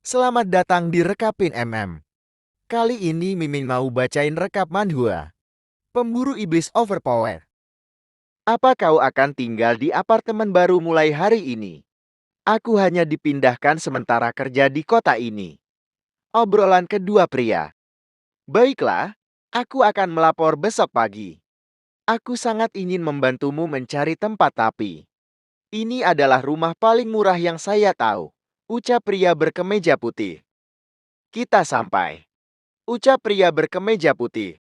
Selamat datang di Rekapin MM. Kali ini Mimin mau bacain rekap manhwa. Pemburu Iblis Overpower. Apa kau akan tinggal di apartemen baru mulai hari ini? Aku hanya dipindahkan sementara kerja di kota ini. Obrolan kedua pria. Baiklah, aku akan melapor besok pagi. Aku sangat ingin membantumu mencari tempat tapi ini adalah rumah paling murah yang saya tahu. Ucap pria berkemeja putih. Kita sampai. Ucap pria berkemeja putih.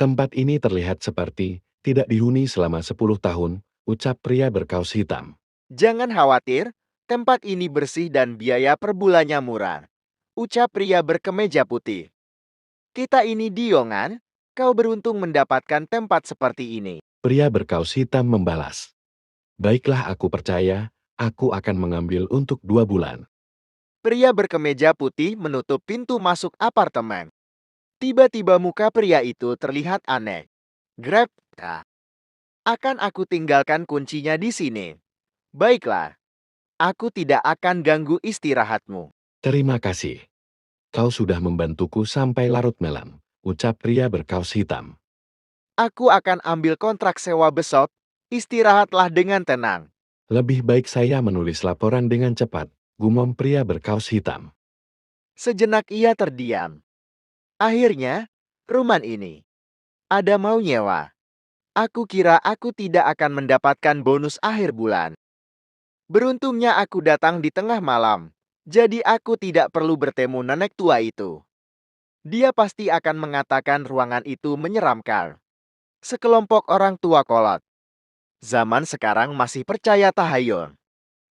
Tempat ini terlihat seperti tidak dihuni selama 10 tahun, ucap pria berkaus hitam. Jangan khawatir, tempat ini bersih dan biaya per bulannya murah. Ucap pria berkemeja putih. Kita ini diongan, kau beruntung mendapatkan tempat seperti ini. Pria berkaus hitam membalas. Baiklah, aku percaya, aku akan mengambil untuk 2 bulan. Pria berkemeja putih menutup pintu masuk apartemen. Tiba-tiba muka pria itu terlihat aneh. Grab, akan aku tinggalkan kuncinya di sini. Baiklah, aku tidak akan ganggu istirahatmu. Terima kasih. Kau sudah membantuku sampai larut malam, ucap pria berkaus hitam. Aku akan ambil kontrak sewa besok, istirahatlah dengan tenang. Lebih baik saya menulis laporan dengan cepat, gumam pria berkaus hitam. Sejenak ia terdiam. Akhirnya, rumah ini. Ada mau nyewa. Aku kira aku tidak akan mendapatkan bonus akhir bulan. Beruntungnya aku datang di tengah malam, jadi aku tidak perlu bertemu nenek tua itu. Dia pasti akan mengatakan ruangan itu menyeramkan. Sekelompok orang tua kolot. Zaman sekarang masih percaya tahayul.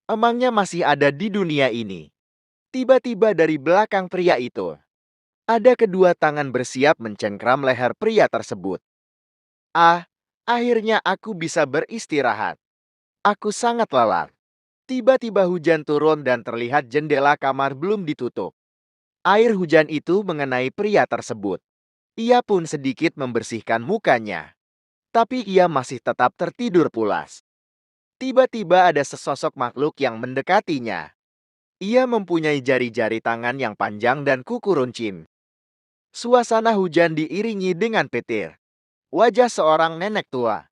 Emangnya masih ada di dunia ini. Tiba-tiba dari belakang pria itu, ada kedua tangan bersiap mencengkram leher pria tersebut. Ah, akhirnya aku bisa beristirahat. Aku sangat lelah. Tiba-tiba hujan turun dan terlihat jendela kamar belum ditutup. Air hujan itu mengenai pria tersebut. Ia pun sedikit membersihkan mukanya. Tapi ia masih tetap tertidur pulas. Tiba-tiba ada sesosok makhluk yang mendekatinya. Ia mempunyai jari-jari tangan yang panjang dan kuku runcing. Suasana hujan diiringi dengan petir. Wajah seorang nenek tua.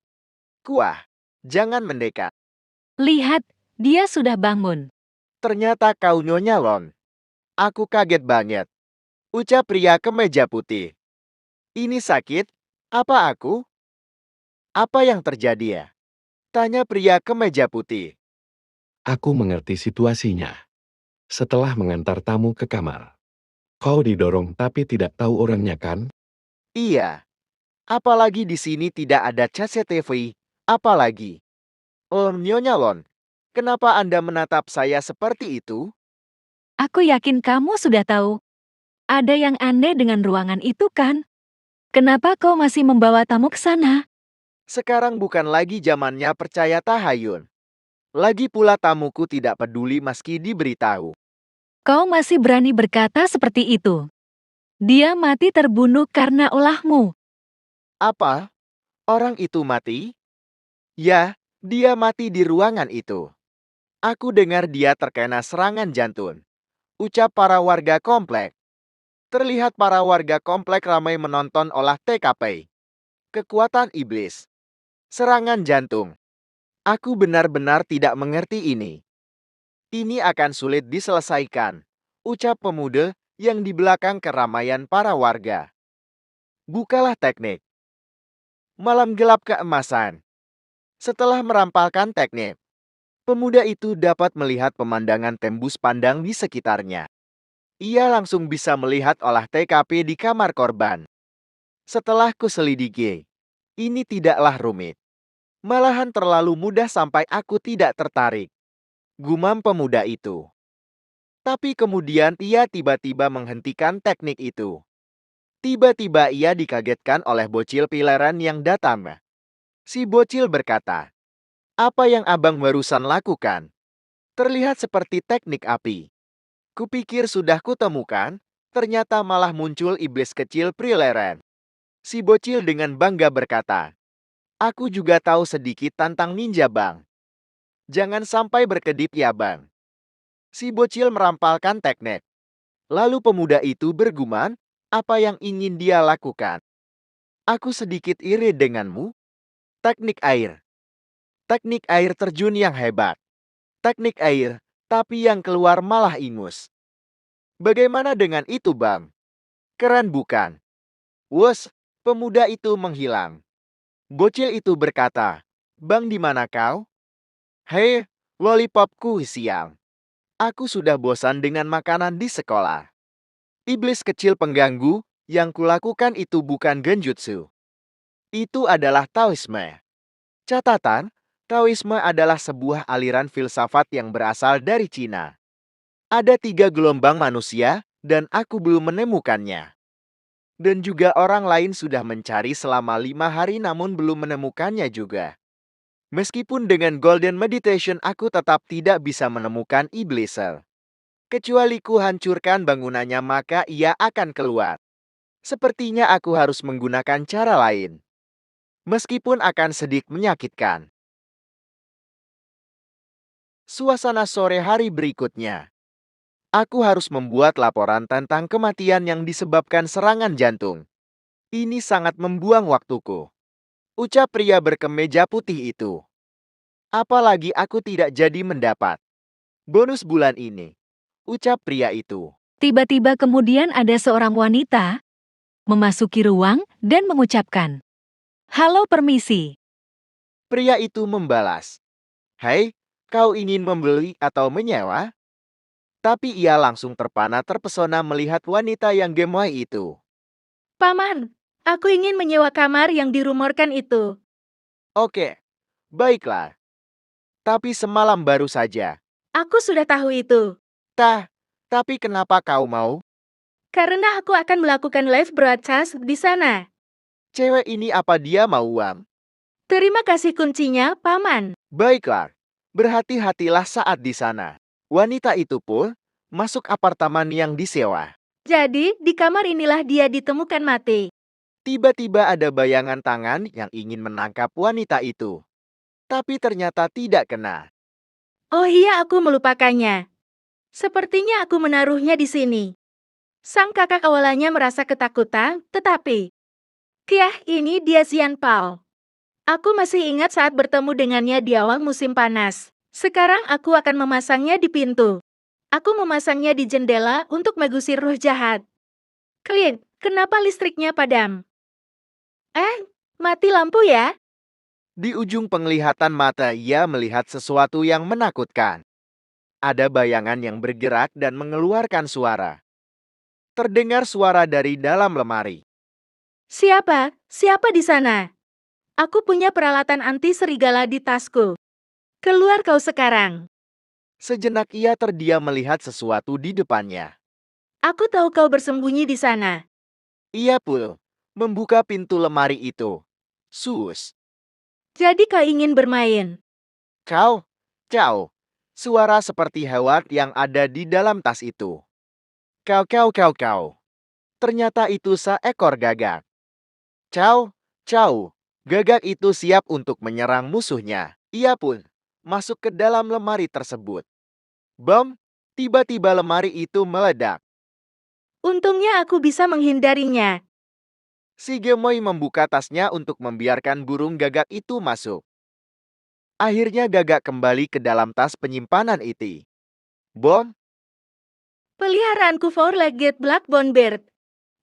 Kuah, jangan mendekat. Lihat, dia sudah bangun. Ternyata kau Nyonya Lon. Aku kaget banget. Ucap pria kemeja putih. Ini sakit? Apa aku? Apa yang terjadi ya? Tanya pria kemeja putih. Aku mengerti situasinya. Setelah mengantar tamu ke kamar. Kau didorong tapi tidak tahu orangnya kan? Iya. Apalagi di sini tidak ada CCTV. Apalagi. Nyonya Lon. Kenapa Anda menatap saya seperti itu? Aku yakin kamu sudah tahu. Ada yang aneh dengan ruangan itu kan? Kenapa kau masih membawa tamu ke sana? Sekarang bukan lagi zamannya percaya tahayul. Lagi pula tamuku tidak peduli meski diberitahu. Kau masih berani berkata seperti itu. Dia mati terbunuh karena ulahmu. Apa? Orang itu mati? Ya, dia mati di ruangan itu. Aku dengar dia terkena serangan jantung. Ucap para warga komplek. Terlihat para warga komplek ramai menonton olah TKP. Kekuatan iblis. Serangan jantung. Aku benar-benar tidak mengerti ini. Ini akan sulit diselesaikan. Ucap pemuda yang di belakang keramaian para warga. Bukalah teknik. Malam gelap keemasan. Setelah merampalkan teknik, pemuda itu dapat melihat pemandangan tembus pandang di sekitarnya. Ia langsung bisa melihat olah TKP di kamar korban. Setelah kuselidiki, ini tidaklah rumit. Malahan terlalu mudah sampai aku tidak tertarik. Gumam pemuda itu. Tapi kemudian ia tiba-tiba menghentikan teknik itu. Tiba-tiba ia dikagetkan oleh bocil pileran yang datang. Si bocil berkata, "Apa yang abang barusan lakukan? Terlihat seperti teknik api. Kupikir sudah kutemukan, ternyata malah muncul iblis kecil pileran." Si bocil dengan bangga berkata, "Aku juga tahu sedikit tentang ninja bang. Jangan sampai berkedip ya bang." Si bocil merampalkan teknik. Lalu pemuda itu bergumam, apa yang ingin dia lakukan. Aku sedikit iri denganmu. Teknik air. Teknik air terjun yang hebat. Teknik air, tapi yang keluar malah ingus. Bagaimana dengan itu, Bang? Keren bukan? Wus, pemuda itu menghilang. Bocil itu berkata, Bang di mana kau? Hei, lollipopku siang. Aku sudah bosan dengan makanan di sekolah. Iblis kecil pengganggu, yang kulakukan itu bukan genjutsu. Itu adalah Taoisme. Catatan, Taoisme adalah sebuah aliran filsafat yang berasal dari Cina. Ada 3 gelombang manusia, dan aku belum menemukannya. Dan juga orang lain sudah mencari selama 5 hari namun belum menemukannya juga. Meskipun dengan Golden Meditation aku tetap tidak bisa menemukan iblis sel. Kecuali ku hancurkan bangunannya maka ia akan keluar. Sepertinya aku harus menggunakan cara lain. Meskipun akan sedikit menyakitkan. Suasana sore hari berikutnya. Aku harus membuat laporan tentang kematian yang disebabkan serangan jantung. Ini sangat membuang waktuku. Ucap pria berkemeja putih itu. Apalagi aku tidak jadi mendapat bonus bulan ini. Ucap pria itu. Tiba-tiba kemudian ada seorang wanita memasuki ruang dan mengucapkan, "Halo, permisi." Pria itu membalas. Hai, kau ingin membeli atau menyewa? Tapi ia langsung terpesona melihat wanita yang gemoy itu. Paman, aku ingin menyewa kamar yang dirumorkan itu. Oke, baiklah. Tapi semalam baru saja. Aku sudah tahu itu. Tapi kenapa kau mau? Karena aku akan melakukan live broadcast di sana. Cewek ini apa dia mau uang? Terima kasih kuncinya, Paman. Baiklah, berhati-hatilah saat di sana. Wanita itu pun masuk apartemen yang disewa. Jadi, di kamar inilah dia ditemukan mati. Tiba-tiba ada bayangan tangan yang ingin menangkap wanita itu. Tapi ternyata tidak kena. Oh iya, aku melupakannya. Sepertinya aku menaruhnya di sini. Sang kakak awalnya merasa ketakutan, tetapi... Kiah, ini dia Xian Pao. Aku masih ingat saat bertemu dengannya di awal musim panas. Sekarang aku akan memasangnya di pintu. Aku memasangnya di jendela untuk mengusir roh jahat. Klik, kenapa listriknya padam? Mati lampu ya? Di ujung penglihatan mata ia melihat sesuatu yang menakutkan. Ada bayangan yang bergerak dan mengeluarkan suara. Terdengar suara dari dalam lemari. Siapa? Siapa di sana? Aku punya peralatan anti serigala di tasku. Keluar kau sekarang. Sejenak ia terdiam melihat sesuatu di depannya. Aku tahu kau bersembunyi di sana. Ia pun membuka pintu lemari itu. Sus. Jadi kau ingin bermain? Kau. Suara seperti hewan yang ada di dalam tas itu. Kau. Ternyata itu seekor gagak. Cau. Gagak itu siap untuk menyerang musuhnya. Ia pun masuk ke dalam lemari tersebut. Bom, tiba-tiba lemari itu meledak. Untungnya aku bisa menghindarinya. Si Gemoy membuka tasnya untuk membiarkan burung gagak itu masuk. Akhirnya gagak kembali ke dalam tas penyimpanan itu. Bom, Peliharaanku Four-Legged Blackbone Bird.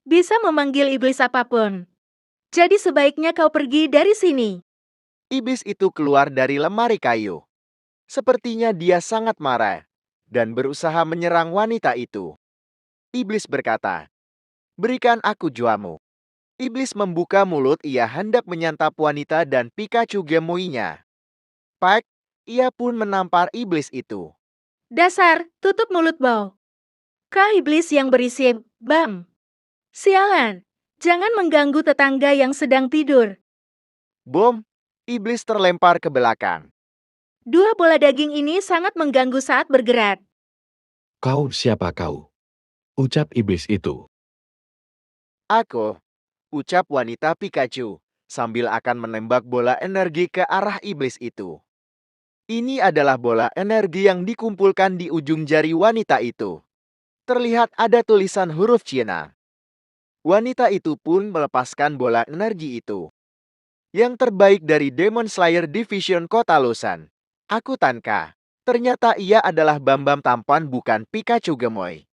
Bisa memanggil iblis apapun. Jadi sebaiknya kau pergi dari sini. iblis itu keluar dari lemari kayu. Sepertinya dia sangat marah dan berusaha menyerang wanita itu. Iblis berkata, "Berikan aku juamu." Iblis membuka mulut, ia hendak menyantap wanita dan Pikachu Gemoy-nya. Pak, ia pun menampar iblis itu. Dasar, tutup mulut bau. Kau iblis yang berisik, Bam. Sialan, jangan mengganggu tetangga yang sedang tidur. Bom, iblis terlempar ke belakang. Dua bola daging ini sangat mengganggu saat bergerak. Kau siapa kau? Ucap iblis itu. Aku, ucap wanita Pikachu, sambil akan menembak bola energi ke arah iblis itu. Ini adalah bola energi yang dikumpulkan di ujung jari wanita itu. terlihat ada tulisan huruf Cina. Wanita itu pun melepaskan bola energi itu. Yang terbaik dari Demon Slayer Division Kota Lusan. Aku Tanka. Ternyata ia adalah Bambam tampan bukan Pikachu gemoy.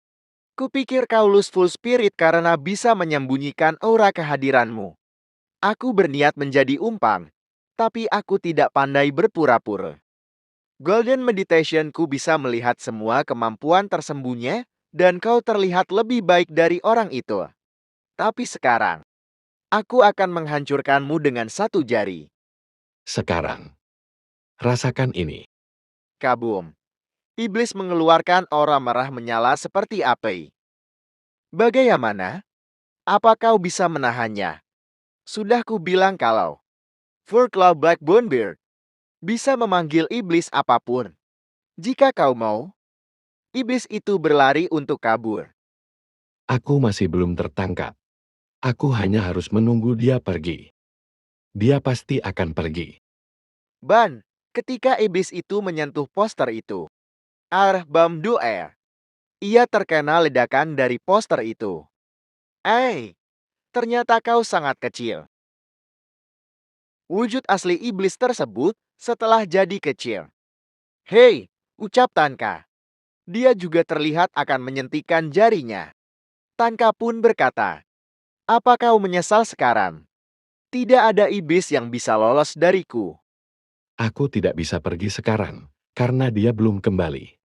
Kupikir kau lustful spirit karena bisa menyembunyikan aura kehadiranmu. Aku berniat menjadi umpang, tapi aku tidak pandai berpura-pura. Golden Meditationku bisa melihat semua kemampuan tersembunyi, dan kau terlihat lebih baik dari orang itu. Tapi sekarang, aku akan menghancurkanmu dengan satu jari. Sekarang, rasakan ini. Kabum. Iblis mengeluarkan aura merah menyala seperti api. Bagaimana? Apa kau bisa menahannya? Sudah kubilang kalau Furclaw Blackbone Beard bisa memanggil iblis apapun. Jika kau mau, iblis itu berlari untuk kabur. Aku masih belum tertangkap. Aku hanya harus menunggu dia pergi. Dia pasti akan pergi. Ban, ketika iblis itu menyentuh poster itu, Arbam Duer, ia terkena ledakan dari poster itu. Ternyata kau sangat kecil. Wujud asli iblis tersebut setelah jadi kecil. Hei, ucap Tanka. Dia juga terlihat akan menyentikan jarinya. Tanka pun berkata, apa kau menyesal sekarang? Tidak ada iblis yang bisa lolos dariku. Aku tidak bisa pergi sekarang, karena dia belum kembali.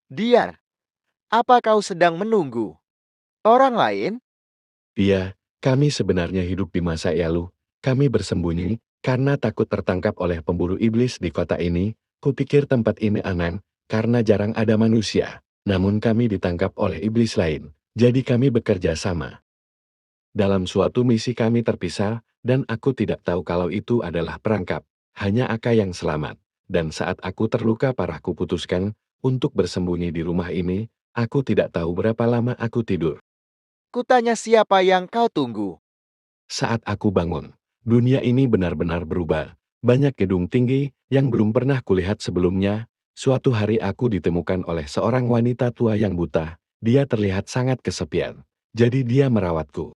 Dia, apa kau sedang menunggu? Orang lain? Dia, kami sebenarnya hidup di masa lalu. Kami bersembunyi, karena takut tertangkap oleh pemburu iblis di kota ini. Kupikir tempat ini aman, karena jarang ada manusia. Namun kami ditangkap oleh iblis lain, jadi kami bekerja sama. Dalam suatu misi kami terpisah, dan aku tidak tahu kalau itu adalah perangkap. Hanya Aka yang selamat. Dan saat aku terluka parah kuputuskan untuk bersembunyi di rumah ini, aku tidak tahu berapa lama aku tidur. Kutanya siapa yang kau tunggu. Saat aku bangun, dunia ini benar-benar berubah. Banyak gedung tinggi yang belum pernah kulihat sebelumnya. Suatu hari aku ditemukan oleh seorang wanita tua yang buta. Dia terlihat sangat kesepian. Jadi dia merawatku.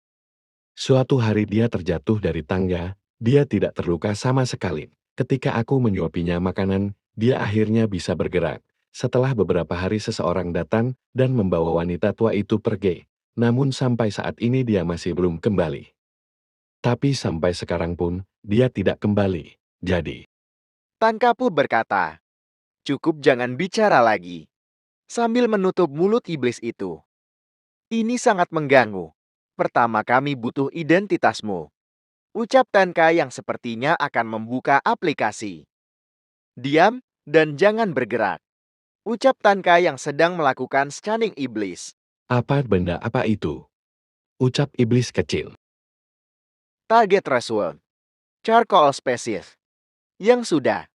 Suatu hari dia terjatuh dari tangga. Dia tidak terluka sama sekali. Ketika aku menyuapinya makanan, dia akhirnya bisa bergerak. Setelah beberapa hari seseorang datang dan membawa wanita tua itu pergi. Namun sampai saat ini dia masih belum kembali. Tapi sampai sekarang pun, dia tidak kembali. Jadi, Tankapu berkata, cukup jangan bicara lagi. Sambil menutup mulut iblis itu. Ini sangat mengganggu. Pertama kami butuh identitasmu. Ucap Tanka yang sepertinya akan membuka aplikasi. Diam dan jangan bergerak. Ucap Tanka yang sedang melakukan scanning iblis. apa benda apa itu? Ucap iblis kecil. Target threshold. Charcoal species. Yang sudah.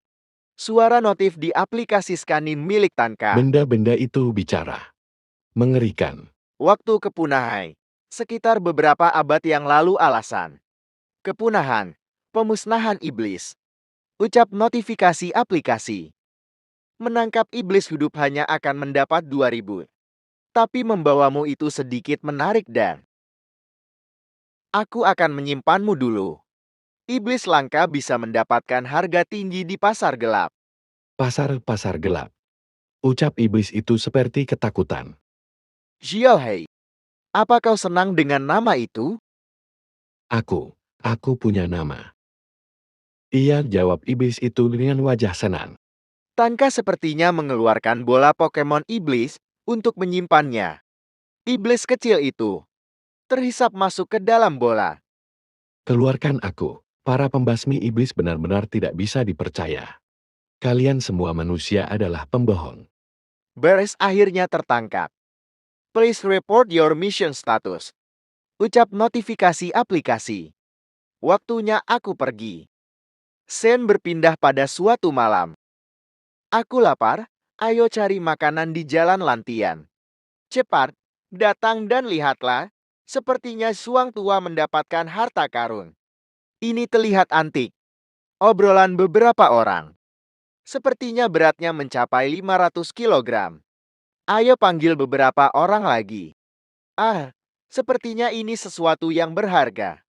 Suara notif di aplikasi scanning milik Tanka. Benda-benda itu bicara. Mengerikan. Waktu kepunahan. Sekitar beberapa abad yang lalu alasan. Kepunahan. Pemusnahan iblis. Ucap notifikasi aplikasi. Menangkap iblis hidup hanya akan mendapat 2000. Tapi membawamu itu sedikit menarik dan aku akan menyimpanmu dulu. Iblis langka bisa mendapatkan harga tinggi di pasar gelap. Pasar-pasar gelap. Ucap iblis itu seperti ketakutan. Xiaohei, apa kau senang dengan nama itu? Aku punya nama. Iya, jawab iblis itu dengan wajah senang. Tanka sepertinya mengeluarkan bola Pokemon iblis untuk menyimpannya. Iblis kecil itu terhisap masuk ke dalam bola. Keluarkan aku. Para pembasmi iblis benar-benar tidak bisa dipercaya. Kalian semua manusia adalah pembohong. Beres akhirnya tertangkap. Please report your mission status. Ucap notifikasi aplikasi. Waktunya aku pergi. Sen berpindah pada suatu malam. Aku lapar, ayo cari makanan di jalan Lantian. Cepat, datang dan lihatlah. Sepertinya suang tua mendapatkan harta karun. Ini terlihat antik. Obrolan beberapa orang. Sepertinya beratnya mencapai 500 kilogram. Ayo panggil beberapa orang lagi. Ah, sepertinya ini sesuatu yang berharga.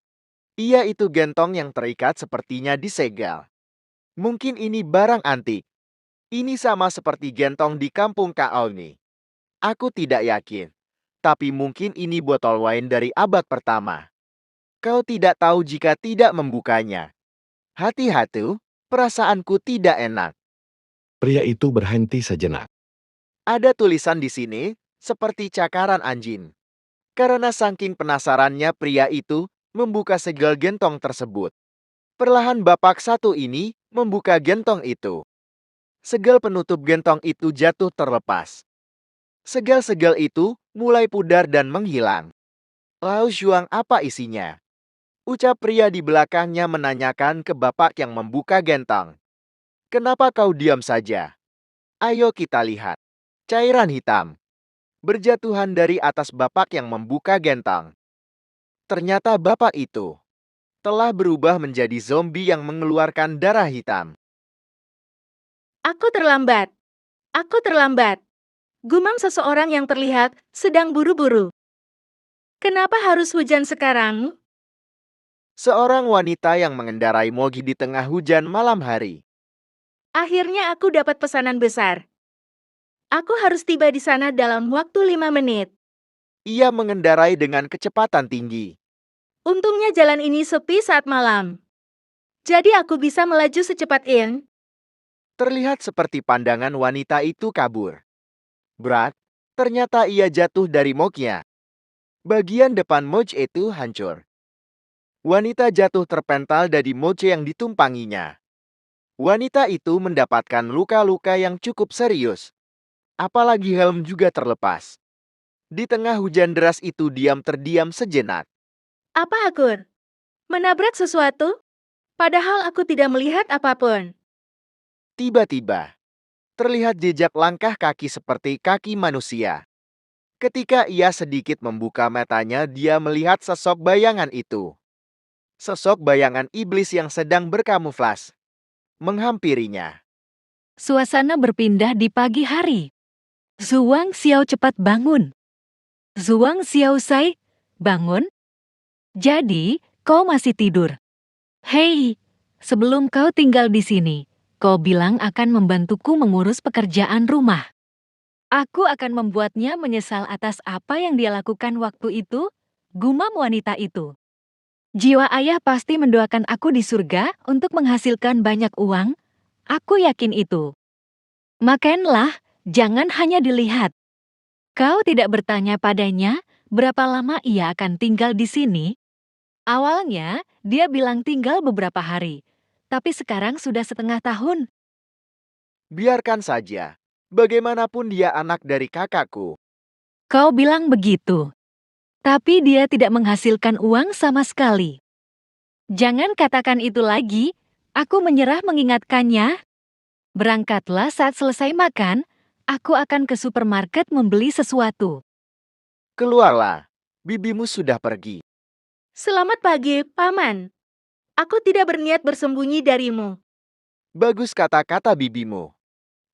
Iya, itu gentong yang terikat sepertinya disegel. Mungkin ini barang antik. Ini sama seperti gentong di kampung Kak Auni. Aku tidak yakin. Tapi mungkin ini botol wine dari abad pertama. Kau tidak tahu jika tidak membukanya. Hati-hati, perasaanku tidak enak. Pria itu berhenti sejenak. Ada tulisan di sini, seperti cakaran anjing. Karena saking penasarannya pria itu membuka segel gentong tersebut. Perlahan bapak satu ini membuka gentong itu. Segel penutup gentong itu jatuh terlepas. Segel-segel itu mulai pudar dan menghilang. Lau Shuang, apa isinya? Ucap pria di belakangnya menanyakan ke bapak yang membuka gentong. Kenapa kau diam saja? Ayo kita lihat. Cairan hitam berjatuhan dari atas bapak yang membuka gentong. Ternyata bapak itu telah berubah menjadi zombie yang mengeluarkan darah hitam. Aku terlambat. Aku terlambat. Gumam seseorang yang terlihat sedang buru-buru. Kenapa harus hujan sekarang? Seorang wanita yang mengendarai mogi di tengah hujan malam hari. Akhirnya aku dapat pesanan besar. Aku harus tiba di sana dalam waktu 5 menit. Ia mengendarai dengan kecepatan tinggi. Untungnya jalan ini sepi saat malam. Jadi aku bisa melaju secepat ini. Terlihat seperti pandangan wanita itu kabur. Berat, ternyata ia jatuh dari mognya. Bagian depan moj itu hancur. Wanita jatuh terpental dari moj yang ditumpanginya. Wanita itu mendapatkan luka-luka yang cukup serius. Apalagi helm juga terlepas. Di tengah hujan deras itu terdiam sejenak. Apa aku menabrak sesuatu? Padahal aku tidak melihat apapun. Tiba-tiba, terlihat jejak langkah kaki seperti kaki manusia. Ketika ia sedikit membuka matanya, dia melihat sosok bayangan itu. Sosok bayangan iblis yang sedang berkamuflas menghampirinya. Suasana berpindah di pagi hari. Zuang Xiao cepat bangun. Zuang Xiao Sai, bangun. Jadi, kau masih tidur. Hei, sebelum kau tinggal di sini, kau bilang akan membantuku mengurus pekerjaan rumah. Aku akan membuatnya menyesal atas apa yang dia lakukan waktu itu, gumam wanita itu. Jiwa ayah pasti mendoakan aku di surga untuk menghasilkan banyak uang. Aku yakin itu. Makanlah, jangan hanya dilihat. Kau tidak bertanya padanya berapa lama ia akan tinggal di sini? Awalnya, dia bilang tinggal beberapa hari. Tapi sekarang sudah setengah tahun. Biarkan saja. Bagaimanapun dia anak dari kakakku. Kau bilang begitu. Tapi dia tidak menghasilkan uang sama sekali. Jangan katakan itu lagi. Aku menyerah mengingatkannya. Berangkatlah saat selesai makan. Aku akan ke supermarket membeli sesuatu. Keluarlah. Bibimu sudah pergi. Selamat pagi, Paman. Aku tidak berniat bersembunyi darimu. Bagus kata-kata bibimu.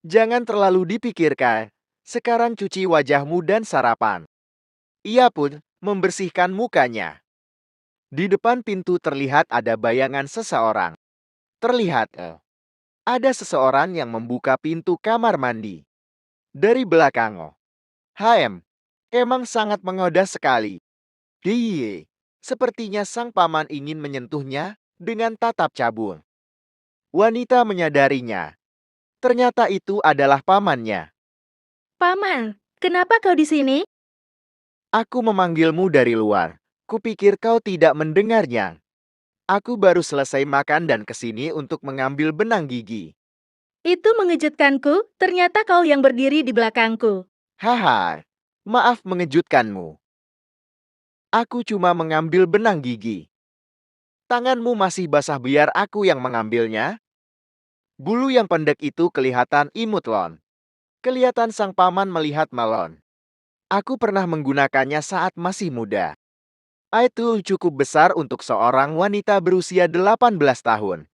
Jangan terlalu dipikirkan. Sekarang cuci wajahmu dan sarapan. Ia pun membersihkan mukanya. Di depan pintu terlihat ada bayangan seseorang. Terlihat ada seseorang yang membuka pintu kamar mandi. Dari belakang. Emang sangat menggoda sekali. Diye, sepertinya sang paman ingin menyentuhnya dengan tatap cabul. Wanita menyadarinya. Ternyata itu adalah pamannya. Paman, kenapa kau di sini? Aku memanggilmu dari luar. Kupikir kau tidak mendengarnya. Aku baru selesai makan dan kesini untuk mengambil benang gigi. Itu mengejutkanku, ternyata kau yang berdiri di belakangku. Haha, maaf mengejutkanmu. Aku cuma mengambil benang gigi. Tanganmu masih basah, biar aku yang mengambilnya. Bulu yang pendek itu kelihatan imut, Lon. Kelihatan sang paman melihat Malon. Aku pernah menggunakannya saat masih muda. Itu cukup besar untuk seorang wanita berusia 18 tahun.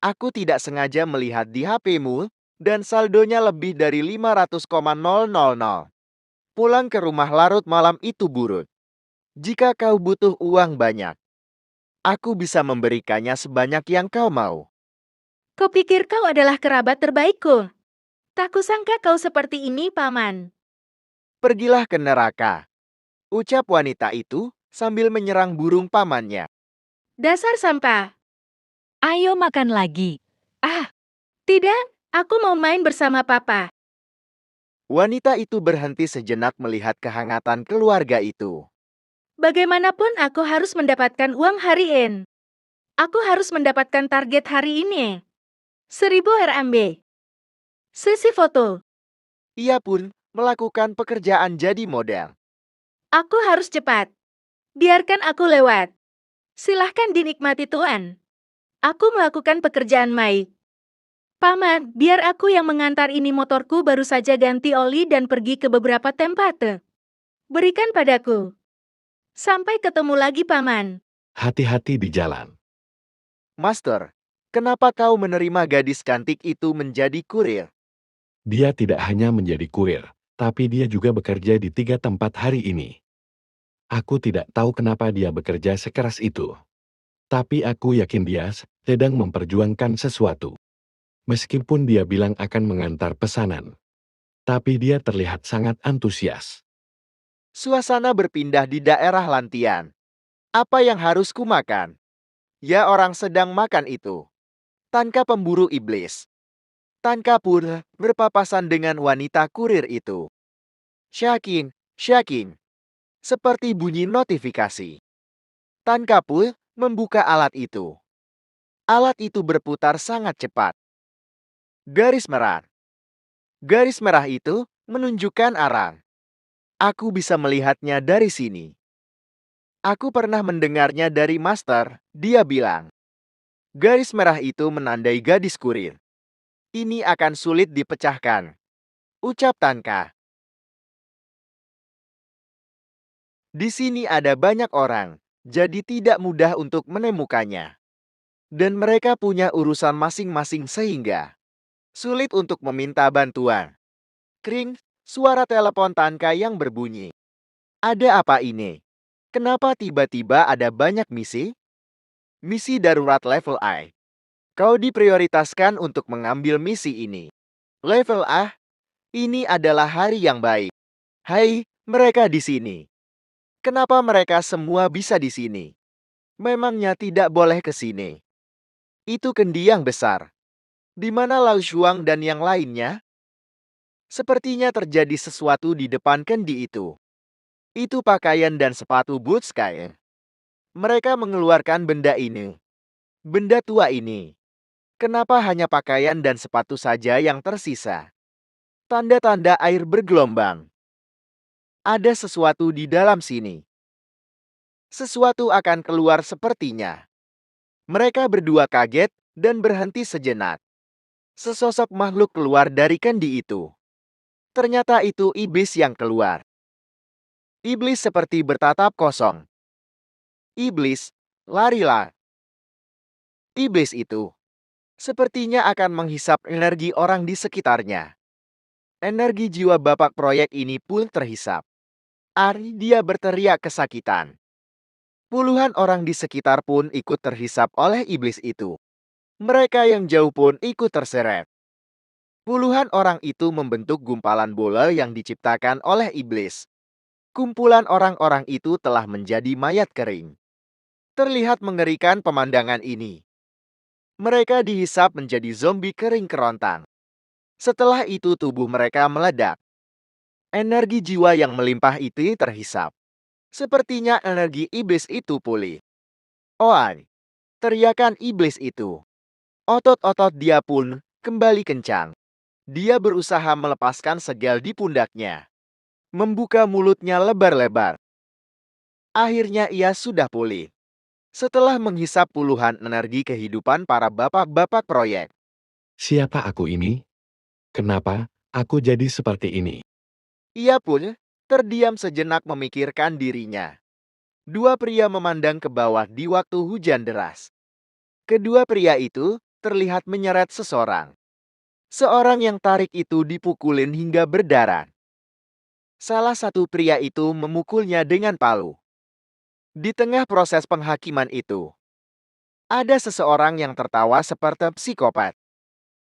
Aku tidak sengaja melihat di HP-mu, dan saldonya lebih dari 500,000. pulang ke rumah larut malam itu buruk. Jika kau butuh uang banyak, aku bisa memberikannya sebanyak yang kau mau. Kau pikir kau adalah kerabat terbaikku? Tak kusangka kau seperti ini, Paman. Pergilah ke neraka, ucap wanita itu sambil menyerang burung pamannya. Dasar sampah. Ayo makan lagi. Ah, Tidak, aku mau main bersama Papa. Wanita itu berhenti sejenak melihat kehangatan keluarga itu. Bagaimanapun aku harus mendapatkan uang hari ini. Aku harus mendapatkan target hari ini. 1000 RMB. Sesi foto. Ia pun melakukan pekerjaan jadi model. Aku harus cepat. Biarkan aku lewat. Silahkan dinikmati Tuan. Aku melakukan pekerjaan baik. Paman, biar aku yang mengantar ini, motorku baru saja ganti oli dan pergi ke beberapa tempat. Berikan padaku. Sampai ketemu lagi, Paman. Hati-hati di jalan. Master, kenapa kau menerima gadis cantik itu menjadi kurir? Dia tidak hanya menjadi kurir, tapi dia juga bekerja di 3 tempat hari ini. Aku tidak tahu kenapa dia bekerja sekeras itu. Tapi aku yakin dia sedang memperjuangkan sesuatu. Meskipun dia bilang akan mengantar pesanan. Tapi dia terlihat sangat antusias. Suasana berpindah di daerah Lantian. Apa yang harus kumakan? Ya, orang sedang makan itu. Tanka pemburu iblis. Tanka pun berpapasan dengan wanita kurir itu. Syakin, Syakin. Seperti bunyi notifikasi. Tanka pun membuka alat itu. Alat itu berputar sangat cepat. Garis merah. Garis merah itu menunjukkan arah. Aku bisa melihatnya dari sini. Aku pernah mendengarnya dari Master, dia bilang. Garis merah itu menandai gadis kurir. Ini akan sulit dipecahkan, ucap Tanka. Di sini ada banyak orang, jadi tidak mudah untuk menemukannya. Dan mereka punya urusan masing-masing sehingga sulit untuk meminta bantuan. Kring, suara telepon Tanka yang berbunyi. Ada apa ini? Kenapa tiba-tiba ada banyak misi? Misi darurat level A. Kau diprioritaskan untuk mengambil misi ini. Level A, ini adalah hari yang baik. Hai, mereka di sini. Kenapa mereka semua bisa di sini? Memangnya tidak boleh ke sini. Itu kendi yang besar. Di mana Lao Shuang dan yang lainnya? Sepertinya terjadi sesuatu di depan kendi itu. Itu pakaian dan sepatu boots Sky. Mereka mengeluarkan benda ini. Benda tua ini. Kenapa hanya pakaian dan sepatu saja yang tersisa? Tanda-tanda air bergelombang. Ada sesuatu di dalam sini. Sesuatu akan keluar sepertinya. Mereka berdua kaget dan berhenti sejenak. Sesosok makhluk keluar dari kendi itu. Ternyata itu iblis yang keluar. Iblis seperti bertatap kosong. Iblis, larilah. Iblis itu sepertinya akan menghisap energi orang di sekitarnya. Energi jiwa bapak proyek ini pun terhisap. Dia berteriak kesakitan. Puluhan orang di sekitar pun ikut terhisap oleh iblis itu. Mereka yang jauh pun ikut terseret. Puluhan orang itu membentuk gumpalan bola yang diciptakan oleh iblis. Kumpulan orang-orang itu telah menjadi mayat kering. Terlihat mengerikan pemandangan ini. Mereka dihisap menjadi zombie kering kerontang. Setelah itu tubuh mereka meledak. Energi jiwa yang melimpah itu terhisap. Sepertinya energi iblis itu pulih. Oai! Teriakan iblis itu. Otot-otot dia pun kembali kencang. Dia berusaha melepaskan segel di pundaknya. Membuka mulutnya lebar-lebar. Akhirnya ia sudah pulih. Setelah menghisap puluhan energi kehidupan para bapak-bapak proyek. Siapa aku ini? Kenapa aku jadi seperti ini? Ia pun terdiam sejenak memikirkan dirinya. Dua pria memandang ke bawah di waktu hujan deras. Kedua pria itu terlihat menyeret seseorang. Seorang yang tarik itu dipukulin hingga berdarah. Salah satu pria itu memukulnya dengan palu. Di tengah proses penghakiman itu, ada seseorang yang tertawa seperti psikopat.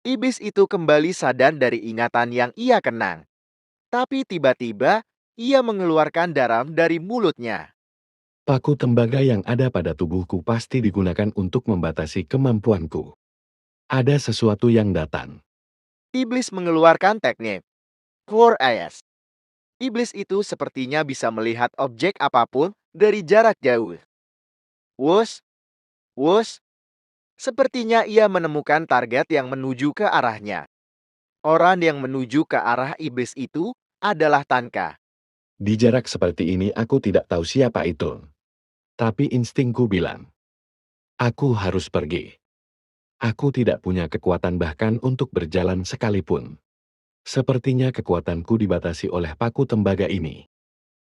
Iblis itu kembali sadar dari ingatan yang ia kenang. Tapi tiba-tiba, ia mengeluarkan darah dari mulutnya. Paku tembaga yang ada pada tubuhku pasti digunakan untuk membatasi kemampuanku. Ada sesuatu yang datang. Iblis mengeluarkan teknik 4AS. Iblis itu sepertinya bisa melihat objek apapun dari jarak jauh. Wush, wush. Sepertinya ia menemukan target yang menuju ke arahnya. Orang yang menuju ke arah iblis itu adalah Tanka. Di jarak seperti ini aku tidak tahu siapa itu. Tapi instingku bilang, aku harus pergi. Aku tidak punya kekuatan bahkan untuk berjalan sekalipun. Sepertinya kekuatanku dibatasi oleh paku tembaga ini.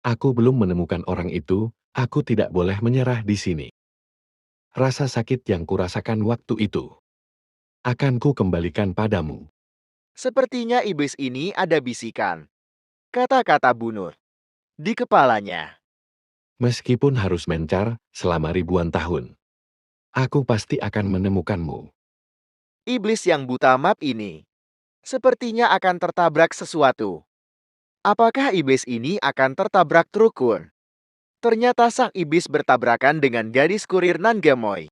Aku belum menemukan orang itu, aku tidak boleh menyerah di sini. Rasa sakit yang kurasakan waktu itu akan ku kembalikan padamu. Sepertinya iblis ini ada bisikan. Kata-kata bunuh di kepalanya. Meskipun harus mencar selama ribuan tahun, aku pasti akan menemukanmu. Iblis yang buta map ini sepertinya akan tertabrak sesuatu. Apakah iblis ini akan tertabrak trukun? Ternyata sang iblis bertabrakan dengan gadis kurir Nangamoy.